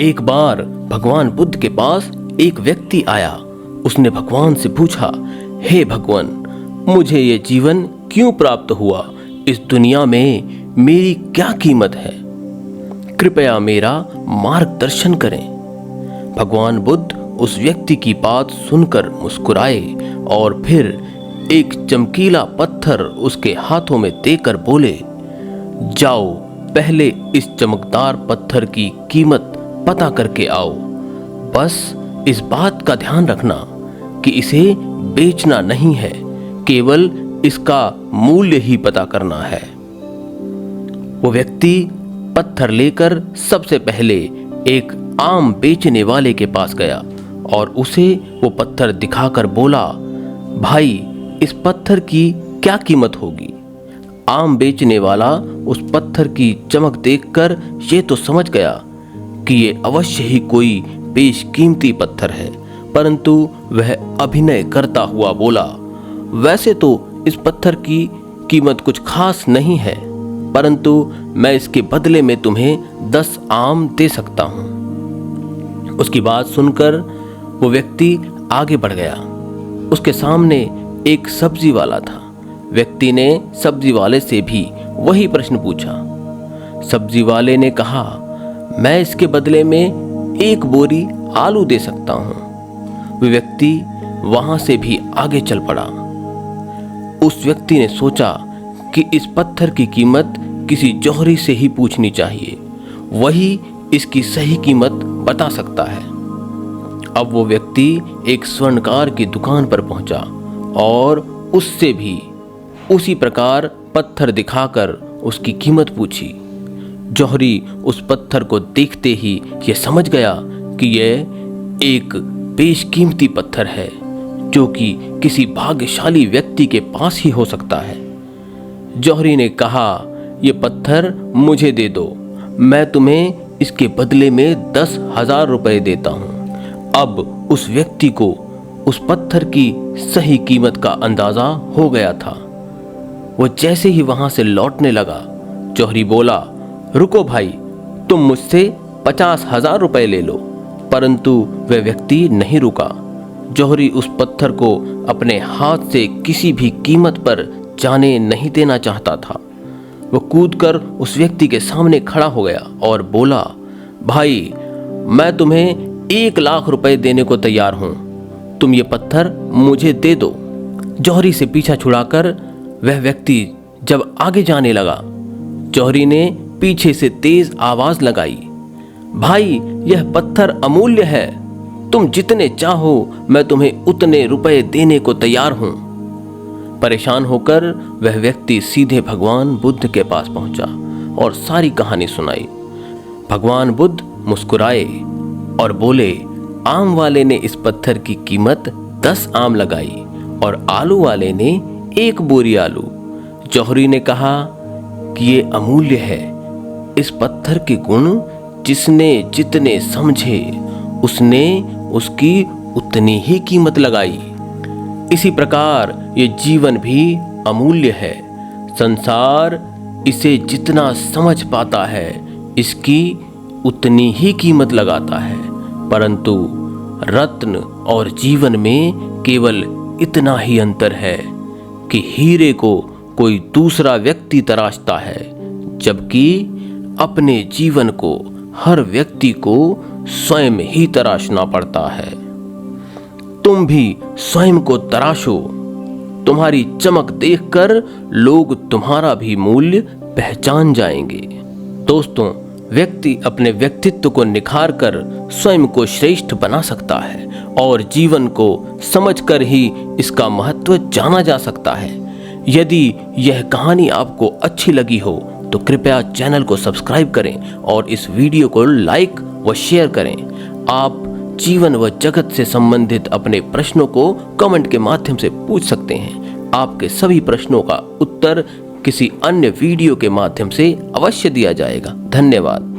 एक बार भगवान बुद्ध के पास एक व्यक्ति आया। उसने भगवान से पूछा, हे भगवान, मुझे ये जीवन क्यों प्राप्त हुआ? इस दुनिया में मेरी क्या कीमत है? कृपया मेरा मार्गदर्शन करें। भगवान बुद्ध उस व्यक्ति की बात सुनकर मुस्कुराए और फिर एक चमकीला पत्थर उसके हाथों में देकर बोले, जाओ पहले इस चमकदार पत्थर की कीमत पता करके आओ। बस इस बात का ध्यान रखना कि इसे बेचना नहीं है, केवल इसका मूल्य ही पता करना है। वो व्यक्ति पत्थर लेकर सबसे पहले एक आम बेचने वाले के पास गया और उसे वो पत्थर दिखाकर बोला, भाई इस पत्थर की क्या कीमत होगी? आम बेचने वाला उस पत्थर की चमक देखकर ये तो समझ गया कि ये अवश्य ही कोई बेशकीमती पत्थर है, परंतु वह अभिनय करता हुआ बोला, वैसे तो इस पत्थर की कीमत कुछ खास नहीं है, परंतु मैं इसके बदले में तुम्हें 10 आम दे सकता हूँ। उसकी बात सुनकर वो व्यक्ति आगे बढ़ गया। उसके सामने एक सब्जी वाला था। व्यक्ति ने सब्जी वाले से भी वही प्रश्न पूछा। सब्जी वाले ने कहा, मैं इसके बदले में 1 बोरी आलू दे सकता हूँ। वो व्यक्ति वहां से भी आगे चल पड़ा। उस व्यक्ति ने सोचा कि इस पत्थर की कीमत किसी जौहरी से ही पूछनी चाहिए, वही इसकी सही कीमत बता सकता है। अब वो व्यक्ति एक स्वर्णकार की दुकान पर पहुंचा और उससे भी उसी प्रकार पत्थर दिखाकर उसकी कीमत पूछी। जौहरी उस पत्थर को देखते ही यह समझ गया कि यह एक बेशकीमती पत्थर है, जो कि किसी भाग्यशाली व्यक्ति के पास ही हो सकता है। जौहरी ने कहा, यह पत्थर मुझे दे दो, मैं तुम्हें इसके बदले में 10,000 रुपए देता हूँ। अब उस व्यक्ति को उस पत्थर की सही कीमत का अंदाजा हो गया था। वो जैसे ही वहां से लौटने लगा, जौहरी बोला, रुको भाई, तुम मुझसे 50,000 रुपए ले लो। परंतु वह व्यक्ति नहीं रुका। जौहरी उस पत्थर को अपने हाथ से किसी भी कीमत पर जाने नहीं देना चाहता था। वो कूदकर उस व्यक्ति के सामने खड़ा हो गया और बोला, भाई मैं तुम्हें 1 लाख रुपए देने को तैयार हूं, तुम ये पत्थर मुझे दे दो। जौहरी से पीछा छुड़ाकर वह व्यक्ति जब आगे जाने लगा, जौहरी ने पीछे से तेज आवाज लगाई, भाई यह पत्थर अमूल्य है, तुम जितने चाहो मैं तुम्हें उतने रुपए देने को तैयार हूं। परेशान होकर वह व्यक्ति सीधे भगवान बुद्ध के पास पहुंचा और सारी कहानी सुनाई। भगवान बुद्ध मुस्कुराए और बोले, आम वाले ने इस पत्थर की कीमत 10 आम लगाई और आलू वाले ने 1 बोरी आलू। जौहरी ने कहा कि ये अमूल्य है, इस पत्थर के गुण जिसने जितने समझे उसने उसकी उतनी ही कीमत लगाई। इसी प्रकार ये जीवन भी अमूल्य है। संसार इसे जितना समझ पाता है इसकी उतनी ही कीमत लगाता है, परंतु रत्न और जीवन में केवल इतना ही अंतर है कि हीरे को कोई दूसरा व्यक्ति तराशता है, जबकि अपने जीवन को हर व्यक्ति को स्वयं ही तराशना पड़ता है। तुम भी स्वयं को तराशो, तुम्हारी चमक देखकर लोग तुम्हारा भी मूल्य पहचान जाएंगे। दोस्तों, व्यक्ति अपने व्यक्तित्व को निखार कर स्वयं को श्रेष्ठ बना सकता है और जीवन को समझकर ही इसका महत्व जाना जा सकता है। यदि यह कहानी आपको अच्छी लगी हो तो कृपया चैनल को सब्सक्राइब करें और इस वीडियो को लाइक व शेयर करें। आप जीवन व जगत से संबंधित अपने प्रश्नों को कमेंट के माध्यम से पूछ सकते हैं। आपके सभी प्रश्नों का उत्तर किसी अन्य वीडियो के माध्यम से अवश्य दिया जाएगा। धन्यवाद।